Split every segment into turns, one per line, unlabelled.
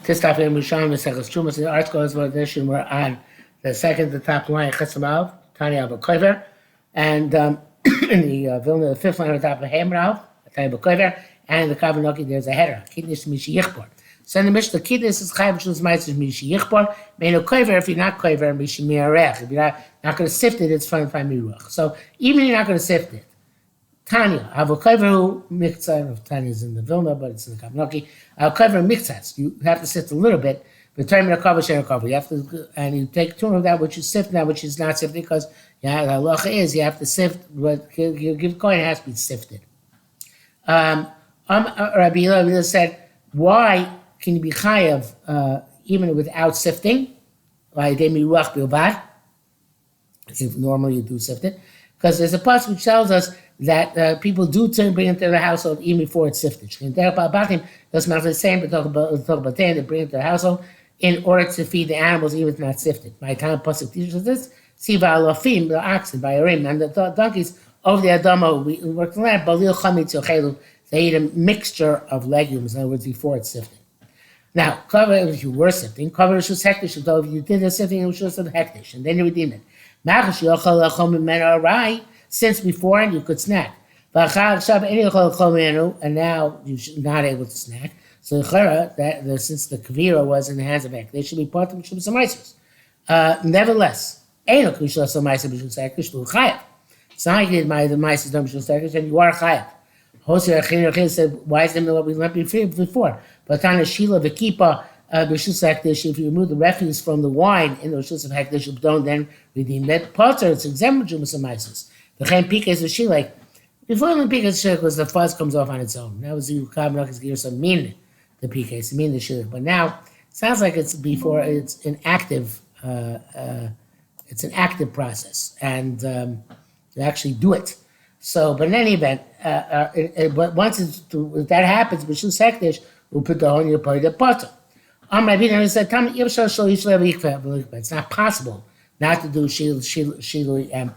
Tistaf Yerushalmi Ma'asros Trumas. The article is about this, and we're on the second, the top line, Chetzamav, Tanya Abakover, and in the Vilna, the fifth line on top of Hamrav, Tanya Abakover, and the Kavanoki, there's a header, Kidnish Mishi Yichbor. So in the Mishnah, Kidnish is Chayv Shul's Ma'asros Mishi Yichbor, Meino Kover, if you're not Kover, Mishi Miarech. If you're not going to sift it, it's from Miruach. So even if you're not going to sift it, Tanya, Avokover Miktzah, of Tanya's in the Vilna, but it's in the Kavanoki. Avokover Miktzahs, you have to sift a little bit. The term of cover share cover. You have to, and you take two of that which is sift, that which is not sifted, because the halacha is you have to sift. But you give coin, it has to be sifted. Rabbi Hillel said, why can you be chayav even without sifting? Why they miruach bilvad? If normally you do sift it, because there's a passage which tells us that people do bring it to the household even before it's sifted. Doesn't matter the same, but talk about they bring it to the household in order to feed the animals, even if it's not sifted. My time pasuk teaches us this. Siva alafim, the oxen, by Arim, and the donkeys over the Adamo, we work the land, balil chametz yochelu, they eat a mixture of legumes, in other words, before it's sifted. Now, cover if you were sifting, cover Rishus Hektish, so if you did the sifting, it was just a Hektish, and then you redeem it. Machash yochel lachom mimenu arai, since beforehand you could snack. And now you're not able to snack. So since the kavira was in the hands of Ek, they should be part of Yerushalmi Ma'asros. Nevertheless, it's not like you did the Ma'asros done Ma'asros, and you are chayav. Hosea said, why is there what we learned before? But Tana Shila V'kipa if you remove the refuse from the wine in the Rishus Hektish, you don't then redeem that. Potter, it's exempt from Yerushalmi Ma'asros. The Chaim Pikas of Shila, before the Pikas Shila, because the fuzz comes off on its own. That was the Kavanakas give some mean the PKs, mean the Shila. But now it sounds like it's before it's an active process, and you actually do it. So, but in any event, but once that happens, Rishus Hektish will put the whole in your party the potter. Said, it's not possible not to do shilu and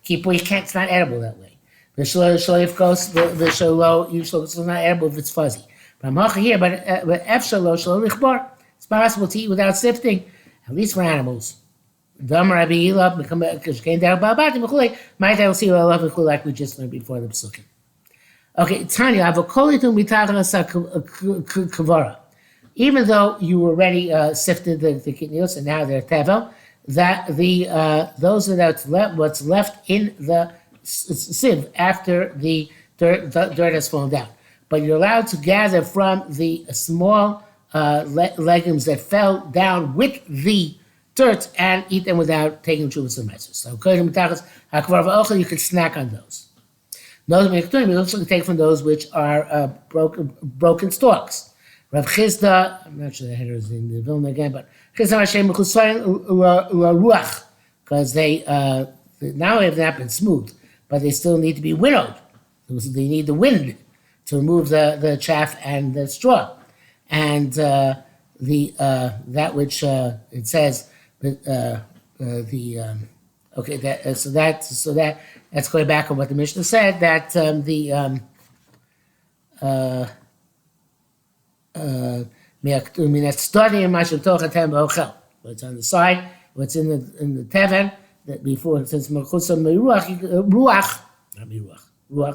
kippur. You can't. It's not edible that way. The shaloif goes. The shalo usually it's not edible if it's fuzzy. But I'm here. But efshalo shalo lichbar. It's possible to eat without sifting, at least for animals. Dam Rabbi Hillel because came down babatim mechulei. Might I will see what I love mechulei like we just learned before the psukim. Okay, Tanya, avokolitum mitachas kavara. Even though you already sifted the kidneys and now they're tevel, that those that what's left in the sieve after the dirt has fallen down. But you're allowed to gather from the small legumes that fell down with the dirt and eat them without taking Yerushalmi Ma'asros. So you can snack on those. You also take from those which are broken stalks. Rav Chizda, I'm not sure the header is in the Vilna again, but Chizda Hashem Mechusayin Ruach, because they now have not been smooth, but they still need to be winnowed. They need the wind to remove the chaff and the straw, and that which it says that's going back on what the Mishnah said that what's on the side, what's in the teven, that before it says ruach,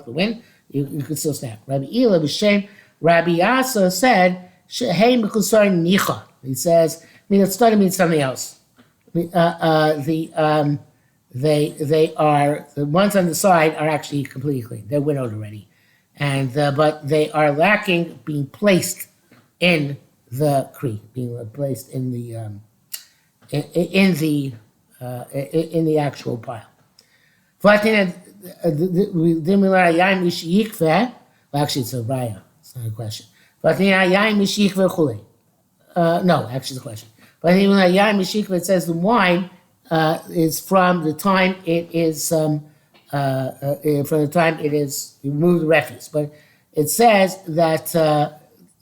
the wind, you could still snap. Rabbi Ela b'shem Rabbi Asa said hey mechusar nicha. He says study means something else. They are the ones on the side are actually completely clean. They're winnowed already, and but they are lacking being placed in the Kri, being placed in the actual pile. Actually, it's a raya. It's not a question. No, actually, the question. It says the wine is from the time it is you remove the refuse, but it says that.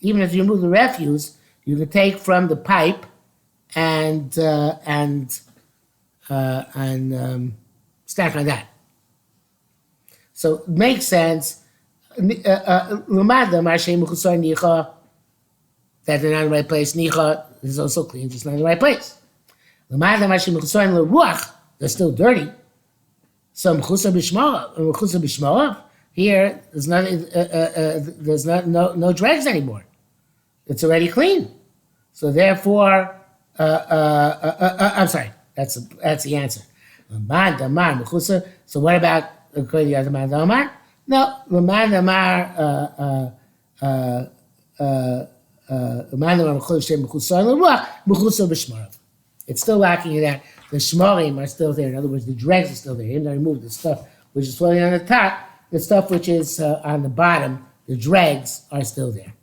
Even if you remove the refuse, you can take from the pipe and stack on that. So it makes sense. that they're not in the right place. Nicha is also clean, just not in the right place. They're still dirty. So here there's no dregs anymore. It's already clean. So therefore, I'm sorry. That's the answer. So what about according to the other man Damar? No, Laman Damar it's still lacking in that. The shmarim are still there. In other words, the dregs are still there. Even though I removed the stuff which is floating on the top, the stuff which is on the bottom, the dregs are still there.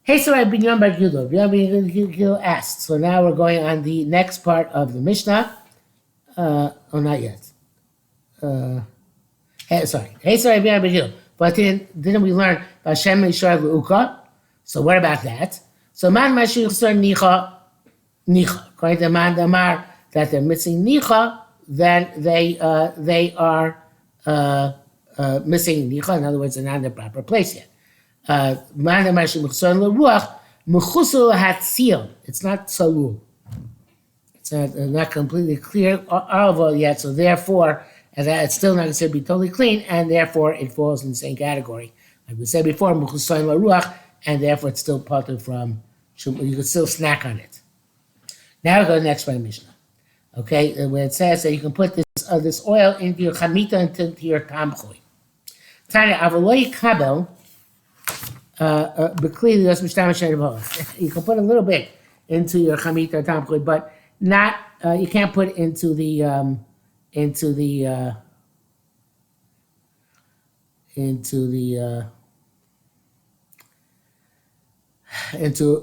Hey, so Rabbi Binyan Bar Gildo. Rabbi Gildo asked. So now we're going on the next part of the Mishnah. Not yet. Hey, so Rabbi Binyan Bar Gildo. But didn't we learn Hashem Yishar L'Uka? So what about that? So Man Mashir Chsar Nicha. According to Man Damar, that they're missing nicha, then they are missing nicha. In other words, they're not in the proper place yet. It's not salul. It's not completely clear olive yet, so therefore, it's still not considered to be totally clean, and therefore it falls in the same category. Like we said before, and therefore it's still parted from. You can still snack on it. Now we go to the next one, Mishnah. Okay, where it says that you can put this oil into your chamita and into your tamchui. Tanya avaloi kabel b'kli lios mishtamash sheiv. You can put a little bit into your chamita or tamchui, but not. You can't put into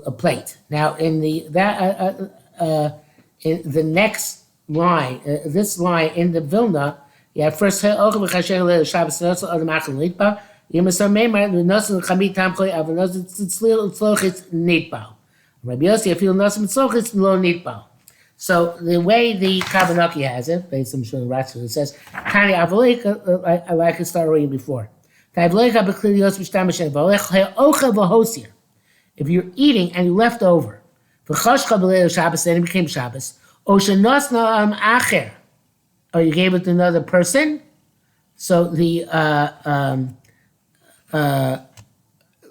a plate. Now in the next line, this line in the Vilna, you have first Shabbos Nosel Adam Achel Nitba. You must remember the Nosel Chamit Tamchoy Av Nosel Tzlochitz Nitba. Rabbi Yossi, if you Nosel Tzlochitz Lo Nitba. So the way the Kavanaki has it, based on Shul Ratzah, it says Kani Avolik. I like to start reading before. If you're eating and you left over, then it became Shabbos. Or you gave it to another person. So the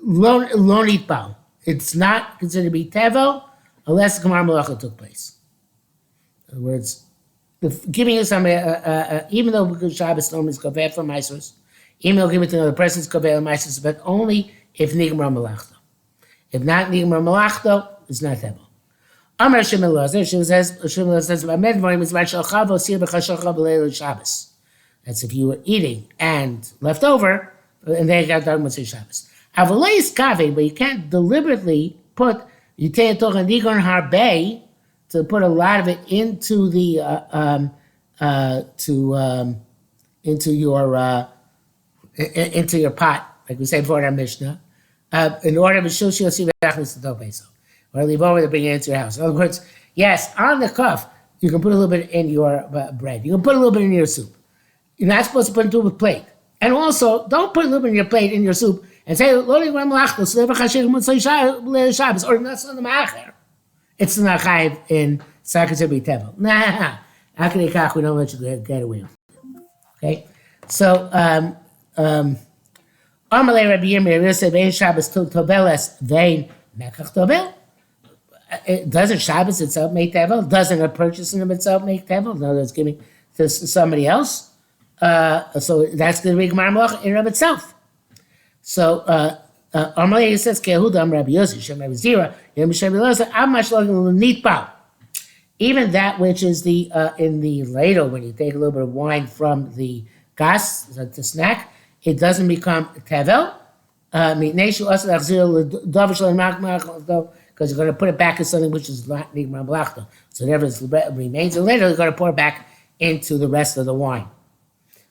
lonitbal, it's not considered to be tevel unless the Gemara Malacha took place. In other words, giving it somebody, even though because Shabbos normally is kaveh for Ma'asros, even though give it to another person, it's kaveh for Ma'asros, but only if nigmar malachto. If not nigmar malachto, it's not tevel. Amar Shimon says, that's if you were eating and left over, and they got done with Shabbos. Avalei is kaveh, but you can't deliberately put, you take to put a lot of it into the, into your pot, like we said before in our Mishnah, in order to show you see the or leave over to bring it into your house. In other words, yes, on the cuff, you can put a little bit in your bread. You can put a little bit in your soup. You're not supposed to put it into a plate. And also, don't put a little bit in your plate, in your soup, and say, or not on the ma'acher. It's not chayiv in Sakatzebi Tevel. Nah, Akadekach, we don't let you get away with it. Okay? So, Amalei Rabbi Yirmiyah said, Vein Shabbos Tobeles, Vein Mekach Tobel. Doesn't Shabbos itself make tevel? Doesn't a purchasing of itself make tevel? In other words, giving to somebody else. So that's the Gemara Malach in and of itself. So Amalei says, Kehudam Rabbi Yossi, Shem Rabbi Zira, Yom Shem Rabbi Amash Login Nitbal. Even that which is the in the ladle, when you take a little bit of wine from the gas, the snack, it doesn't become tevel. Because you're going to put it back in something which is not nigmar malachto. So whatever remains in later, you're going to pour it back into the rest of the wine,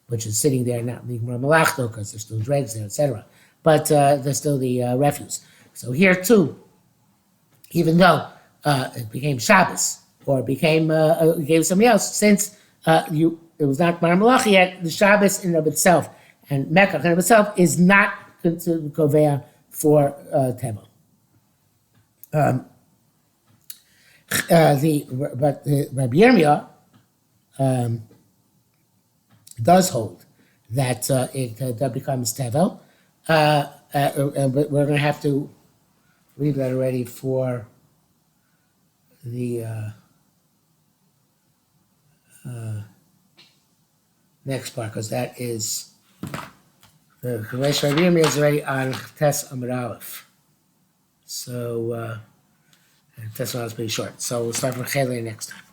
which is sitting there, not nigmar malachto, because there's still dregs there, etc. But there's still the refuse. So here too, even though it became Shabbos, or it became gave somebody else, since it was not Mar Malachi yet, the Shabbos in and of itself, and Mekach in and of itself, is not considered Kovea for Tevel. But Rabbi Yirmiyah does hold that that becomes tevel, but we're going to have to read that already for the next part, because that is the Rabbi Yirmiyah is already on Tes Amud Aleph. So Tes Amud Aleph is pretty short. So we'll start from Chelei next time.